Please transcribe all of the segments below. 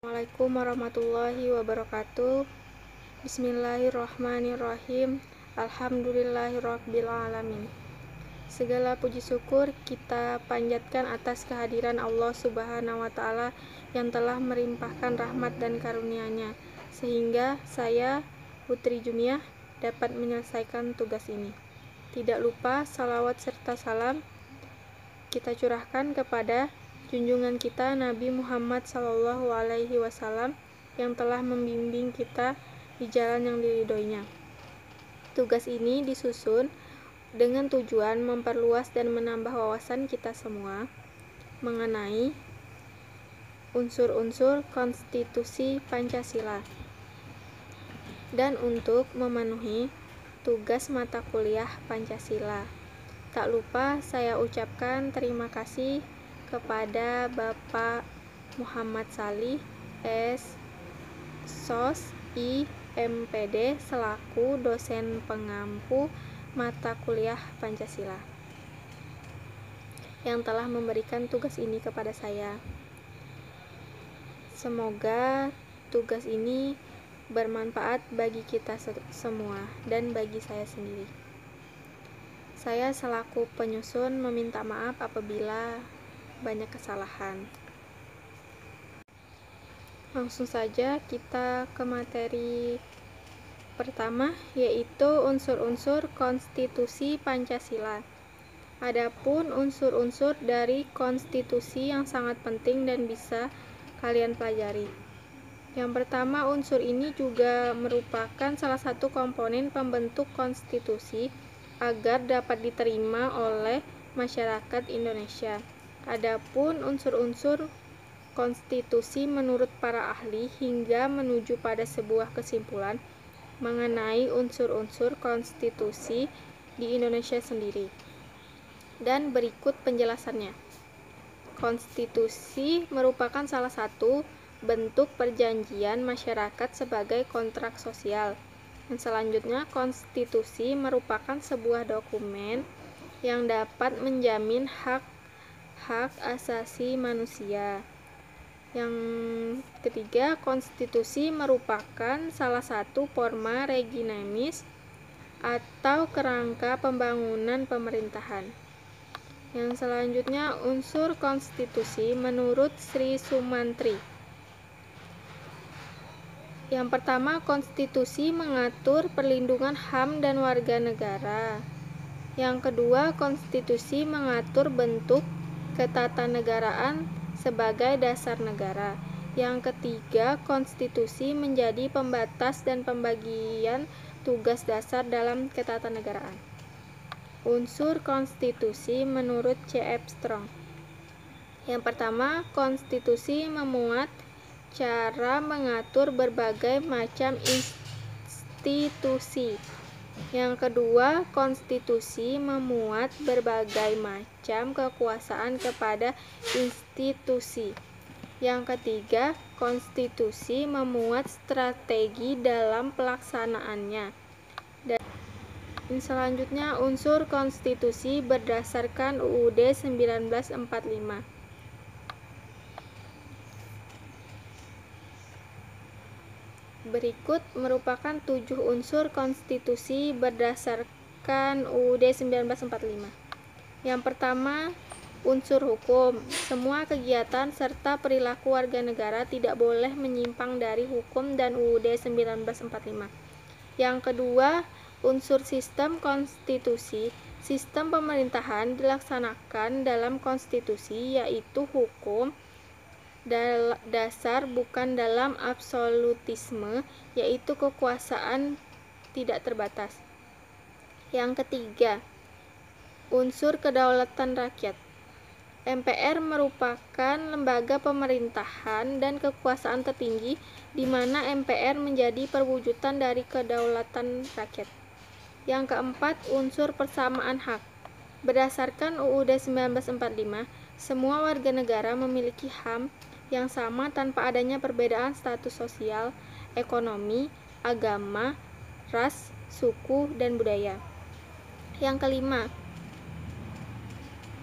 Assalamualaikum warahmatullahi wabarakatuh. Bismillahirrahmanirrahim. Alhamdulillahirabbil alamin. Segala puji syukur kita panjatkan atas kehadiran Allah Subhanahu wa taala yang telah melimpahkan rahmat dan karunia-Nya sehingga saya, Putri Jumiah, dapat menyelesaikan tugas ini. Tidak lupa salawat serta salam kita curahkan kepada junjungan kita Nabi Muhammad SAW yang telah membimbing kita di jalan yang diridhoinya. Tugas ini disusun dengan tujuan memperluas dan menambah wawasan kita semua mengenai unsur-unsur konstitusi Pancasila dan untuk memenuhi tugas mata kuliah Pancasila. Tak lupa saya ucapkan terima kasih kepada Bapak Muhammad Salih S.Sos. I.M.Pd selaku dosen pengampu mata kuliah Pancasila yang telah memberikan tugas ini kepada saya. Semoga tugas ini bermanfaat bagi kita semua dan bagi saya sendiri. Saya selaku penyusun meminta maaf apabila banyak kesalahan. Langsung saja kita ke materi pertama, yaitu unsur-unsur konstitusi Pancasila. Adapun unsur-unsur dari konstitusi yang sangat penting dan bisa kalian pelajari. Yang pertama, unsur ini juga merupakan salah satu komponen pembentuk konstitusi agar dapat diterima oleh masyarakat Indonesia. Adapun unsur-unsur konstitusi menurut para ahli hingga menuju pada sebuah kesimpulan mengenai unsur-unsur konstitusi di Indonesia sendiri. Dan berikut penjelasannya. Konstitusi merupakan salah satu bentuk perjanjian masyarakat sebagai kontrak sosial. Dan selanjutnya, konstitusi merupakan sebuah dokumen yang dapat menjamin hak asasi manusia. Yang ketiga, konstitusi merupakan salah satu forma regimenis atau kerangka pembangunan pemerintahan. Yang selanjutnya, unsur konstitusi menurut Sri Sumantri. Yang pertama, konstitusi mengatur perlindungan HAM dan warga negara. Yang kedua, konstitusi mengatur bentuk ketatanegaraan sebagai dasar negara. Yang ketiga, konstitusi menjadi pembatas dan pembagian tugas dasar dalam ketatanegaraan. Unsur konstitusi menurut C.F. Strong. Yang pertama, konstitusi memuat cara mengatur berbagai macam institusi. Yang kedua, konstitusi memuat berbagai macam kekuasaan kepada institusi. Yang ketiga, konstitusi memuat strategi dalam pelaksanaannya. Dan selanjutnya, unsur konstitusi berdasarkan UUD 1945. Berikut merupakan 7 unsur konstitusi berdasarkan UUD 1945. Yang pertama, unsur hukum. Semua kegiatan serta perilaku warga negara tidak boleh menyimpang dari hukum dan UUD 1945. Yang kedua, unsur sistem konstitusi. Sistem pemerintahan dilaksanakan dalam konstitusi, yaitu hukum dasar bukan dalam absolutisme, yaitu kekuasaan tidak terbatas. Yang ketiga, unsur kedaulatan rakyat. MPR merupakan lembaga pemerintahan dan kekuasaan tertinggi di mana MPR menjadi perwujudan dari kedaulatan rakyat. Yang keempat, unsur persamaan hak. Berdasarkan UUD 1945, semua warga negara memiliki HAM yang sama tanpa adanya perbedaan status sosial, ekonomi, agama, ras, suku, dan budaya. Yang kelima,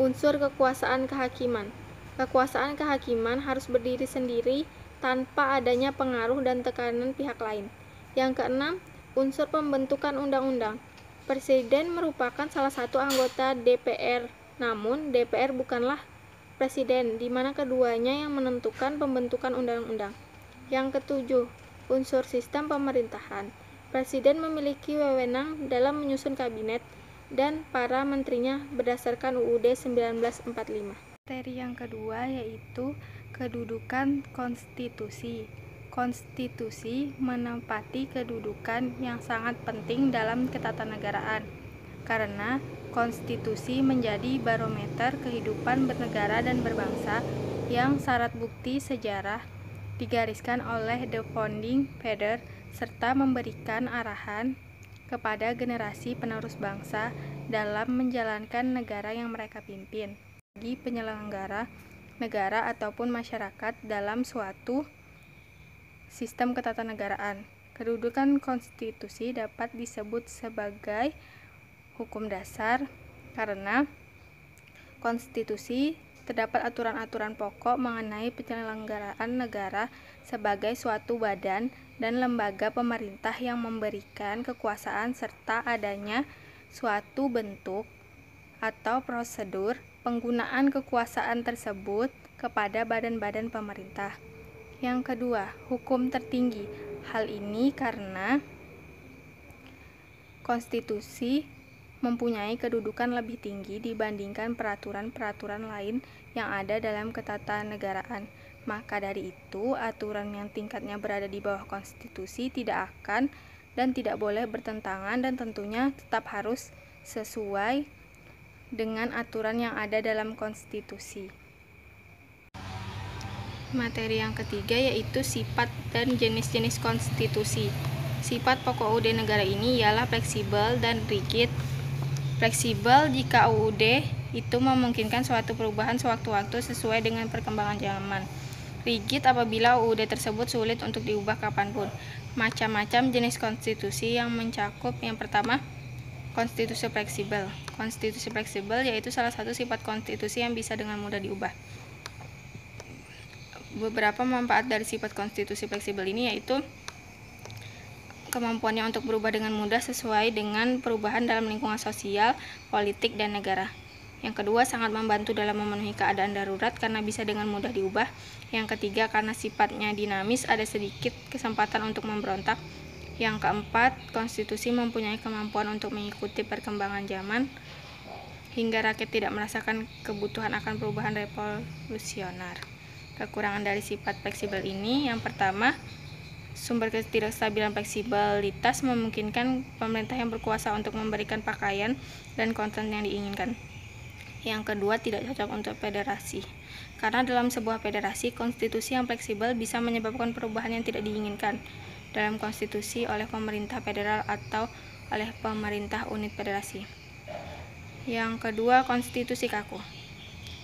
unsur kekuasaan kehakiman. Kekuasaan kehakiman harus berdiri sendiri tanpa adanya pengaruh dan tekanan pihak lain. Yang keenam, unsur pembentukan undang-undang. Presiden merupakan salah satu anggota DPR, namun DPR bukanlah presiden, di mana keduanya yang menentukan pembentukan undang-undang. Yang ketujuh, unsur sistem pemerintahan. Presiden memiliki wewenang dalam menyusun kabinet dan para menterinya berdasarkan UUD 1945. Materi yang kedua yaitu kedudukan konstitusi. Konstitusi menempati kedudukan yang sangat penting dalam ketatanegaraan, karena konstitusi menjadi barometer kehidupan bernegara dan berbangsa yang syarat bukti sejarah digariskan oleh The Founding Fathers serta memberikan arahan kepada generasi penerus bangsa dalam menjalankan negara yang mereka pimpin. Bagi penyelenggara negara ataupun masyarakat dalam suatu sistem ketatanegaraan, kedudukan konstitusi dapat disebut sebagai hukum dasar karena konstitusi terdapat aturan-aturan pokok mengenai penyelenggaraan negara sebagai suatu badan dan lembaga pemerintah yang memberikan kekuasaan serta adanya suatu bentuk atau prosedur penggunaan kekuasaan tersebut kepada badan-badan pemerintah. Yang kedua, hukum tertinggi. Hal ini karena konstitusi mempunyai kedudukan lebih tinggi dibandingkan peraturan-peraturan lain yang ada dalam ketatanegaraan. Maka dari itu, aturan yang tingkatnya berada di bawah konstitusi tidak akan dan tidak boleh bertentangan dan tentunya tetap harus sesuai dengan aturan yang ada dalam konstitusi. Materi yang ketiga yaitu sifat dan jenis-jenis konstitusi. Sifat pokok UUD negara ini ialah fleksibel dan rigid. Fleksibel jika UUD itu memungkinkan suatu perubahan sewaktu-waktu sesuai dengan perkembangan zaman. Rigid apabila UUD tersebut sulit untuk diubah kapanpun. Macam-macam jenis konstitusi yang mencakup. Yang pertama, konstitusi fleksibel. Konstitusi fleksibel yaitu salah satu sifat konstitusi yang bisa dengan mudah diubah. Beberapa manfaat dari sifat konstitusi fleksibel ini yaitu kemampuannya untuk berubah dengan mudah sesuai dengan perubahan dalam lingkungan sosial, politik, dan negara. Yang kedua, sangat membantu dalam memenuhi keadaan darurat karena bisa dengan mudah diubah. Yang ketiga, karena sifatnya dinamis, ada sedikit kesempatan untuk memberontak. Yang keempat, konstitusi mempunyai kemampuan untuk mengikuti perkembangan zaman hingga rakyat tidak merasakan kebutuhan akan perubahan revolusioner. Kekurangan dari sifat fleksibel ini, yang pertama, sumber ketidakstabilan fleksibilitas memungkinkan pemerintah yang berkuasa untuk memberikan pakaian dan konten yang diinginkan. Yang kedua, tidak cocok untuk federasi. Karena dalam sebuah federasi, konstitusi yang fleksibel bisa menyebabkan perubahan yang tidak diinginkan dalam konstitusi oleh pemerintah federal atau oleh pemerintah unit federasi. Yang kedua, konstitusi kaku.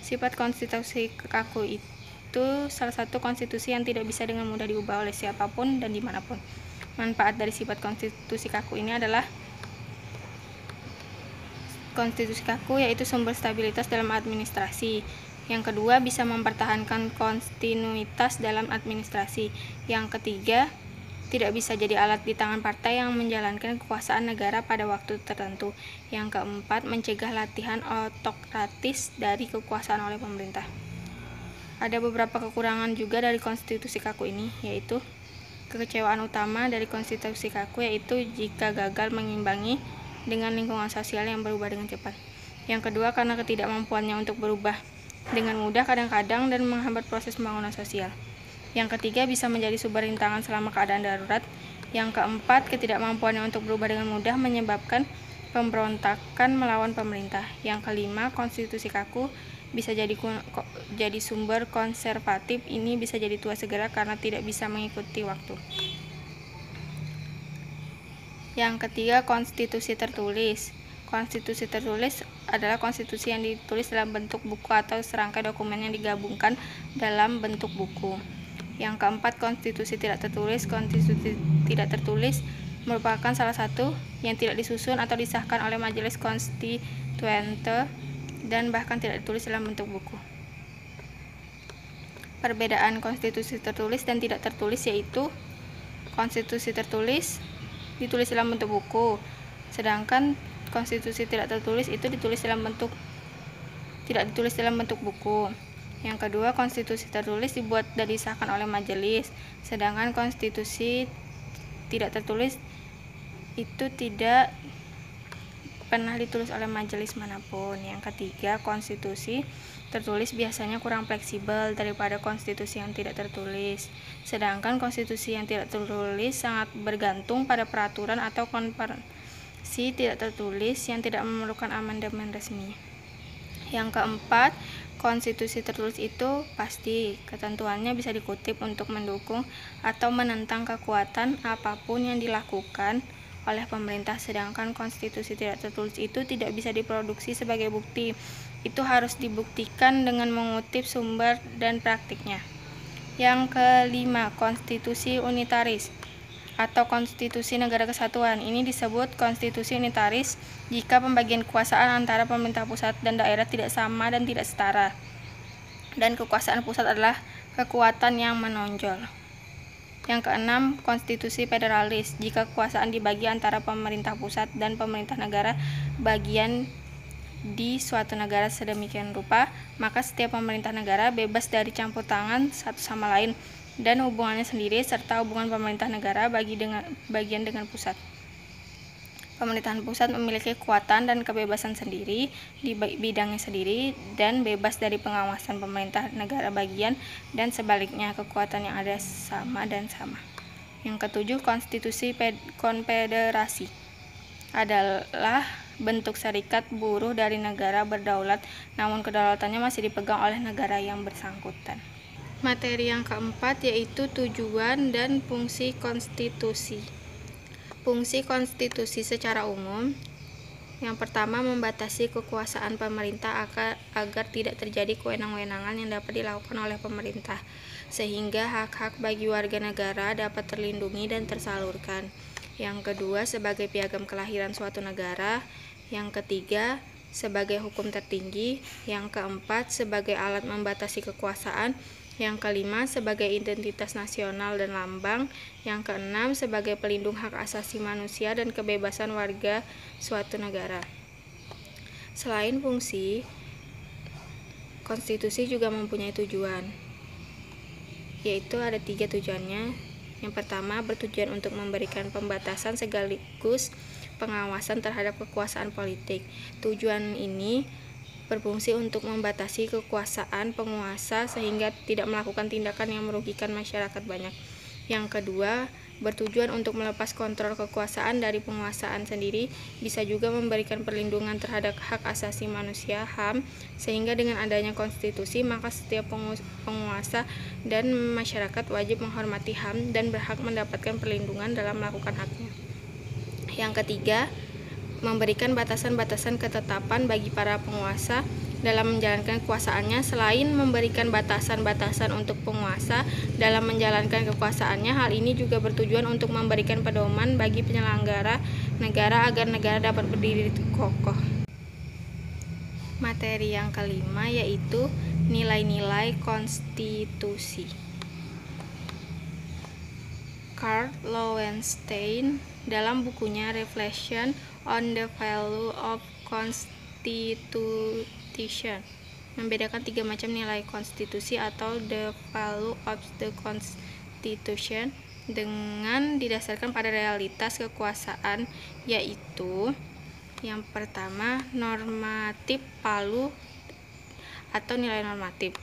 Sifat konstitusi kaku itu salah satu konstitusi yang tidak bisa dengan mudah diubah oleh siapapun dan dimanapun. Manfaat dari sifat konstitusi kaku ini adalah konstitusi kaku yaitu sumber stabilitas dalam administrasi. Yang kedua, bisa mempertahankan kontinuitas dalam administrasi. Yang ketiga, tidak bisa jadi alat di tangan partai yang menjalankan kekuasaan negara pada waktu tertentu. Yang keempat, mencegah latihan autokratis dari kekuasaan oleh pemerintah. Ada beberapa kekurangan juga dari konstitusi kaku ini, yaitu kekecewaan utama dari konstitusi kaku yaitu jika gagal mengimbangi dengan lingkungan sosial yang berubah dengan cepat. Yang kedua, karena ketidakmampuannya untuk berubah dengan mudah kadang-kadang dan menghambat proses pembangunan sosial. Yang ketiga, bisa menjadi sumber rintangan selama keadaan darurat. Yang keempat, ketidakmampuannya untuk berubah dengan mudah menyebabkan pemberontakan melawan pemerintah. Yang kelima, konstitusi kaku bisa jadi sumber konservatif. Ini bisa jadi tua segera karena tidak bisa mengikuti waktu. Yang ketiga, konstitusi tertulis. Konstitusi tertulis adalah konstitusi yang ditulis dalam bentuk buku atau serangkai dokumen yang digabungkan dalam bentuk buku. Yang keempat, konstitusi tidak tertulis. Konstitusi tidak tertulis merupakan salah satu yang tidak disusun atau disahkan oleh majelis konstituente dan bahkan tidak ditulis dalam bentuk buku. perbedaan konstitusi tertulis dan tidak tertulis, yaitu konstitusi tertulis ditulis dalam bentuk buku, sedangkan konstitusi tidak tertulis itu tidak ditulis dalam bentuk buku. Yang kedua, konstitusi tertulis dibuat dan disahkan oleh majelis, sedangkan konstitusi tidak tertulis itu tidak pernah ditulis oleh majelis manapun. Yang ketiga, konstitusi tertulis biasanya kurang fleksibel daripada konstitusi yang tidak tertulis, sedangkan konstitusi yang tidak tertulis sangat bergantung pada peraturan atau konvensi tidak tertulis yang tidak memerlukan amandemen resmi. Yang keempat, konstitusi tertulis itu pasti ketentuannya bisa dikutip untuk mendukung atau menentang kekuatan apapun yang dilakukan oleh pemerintah, sedangkan konstitusi tidak tertulis itu tidak bisa diproduksi sebagai bukti. Itu harus dibuktikan dengan mengutip sumber dan praktiknya. Yang kelima, konstitusi unitaris atau konstitusi negara kesatuan. Ini disebut konstitusi unitaris jika pembagian kekuasaan antara pemerintah pusat dan daerah tidak sama dan tidak setara, dan kekuasaan pusat adalah kekuatan yang menonjol. Yang keenam, konstitusi federalis. Jika kekuasaan dibagi antara pemerintah pusat dan pemerintah negara bagian di suatu negara sedemikian rupa, maka setiap pemerintah negara bebas dari campur tangan satu sama lain dan hubungannya sendiri, serta hubungan pemerintah negara bagian dengan pusat. Pemerintahan pusat memiliki kekuatan dan kebebasan sendiri di bidangnya sendiri dan bebas dari pengawasan pemerintah negara bagian, dan sebaliknya kekuatan yang ada sama dan sama. Yang ketujuh, konstitusi konfederasi adalah bentuk serikat buruh dari negara berdaulat, namun kedaulatannya masih dipegang oleh negara yang bersangkutan. Materi yang keempat yaitu tujuan dan fungsi konstitusi. Fungsi konstitusi secara umum, yang pertama, membatasi kekuasaan pemerintah agar tidak terjadi kewenang-kewenangan yang dapat dilakukan oleh pemerintah, sehingga hak-hak bagi warga negara dapat terlindungi dan tersalurkan. Yang kedua, sebagai piagam kelahiran suatu negara. Yang ketiga, sebagai hukum tertinggi. Yang keempat, sebagai alat membatasi kekuasaan. Yang kelima, sebagai identitas nasional dan lambang. Yang keenam, sebagai pelindung hak asasi manusia dan kebebasan warga suatu negara. Selain fungsi, konstitusi juga mempunyai tujuan, yaitu ada 3 tujuannya. Yang pertama, bertujuan untuk memberikan pembatasan sekaligus pengawasan terhadap kekuasaan politik. Tujuan ini berfungsi untuk membatasi kekuasaan penguasa sehingga tidak melakukan tindakan yang merugikan masyarakat banyak. Yang kedua, bertujuan untuk melepas kontrol kekuasaan dari penguasaan sendiri, bisa juga memberikan perlindungan terhadap hak asasi manusia (HAM), sehingga dengan adanya konstitusi maka setiap penguasa dan masyarakat wajib menghormati HAM dan berhak mendapatkan perlindungan dalam melakukan haknya. Yang ketiga, memberikan batasan-batasan ketetapan bagi para penguasa dalam menjalankan kekuasaannya. Selain memberikan batasan-batasan untuk penguasa dalam menjalankan kekuasaannya, hal ini juga bertujuan untuk memberikan pedoman bagi penyelenggara negara agar negara dapat berdiri kokoh. Materi yang kelima yaitu nilai-nilai konstitusi. Karl Lowenstein dalam bukunya Reflection on the Value of Constitution membedakan 3 macam nilai konstitusi atau the value of the Constitution dengan didasarkan pada realitas kekuasaan, yaitu yang pertama, normatif value atau nilai normatif.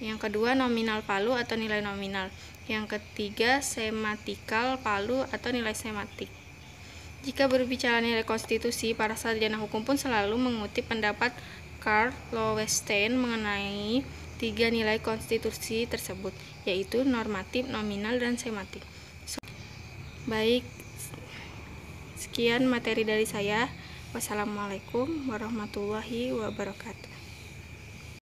Yang kedua, nominal value atau nilai nominal. Yang ketiga, semiotikal value atau nilai semiotik. Jika berbicara nilai konstitusi, para sarjana hukum pun selalu mengutip pendapat Karl Lowenstein mengenai 3 nilai konstitusi tersebut, yaitu normatif, nominal, dan semiotik. Baik, sekian materi dari saya. Wassalamualaikum warahmatullahi wabarakatuh.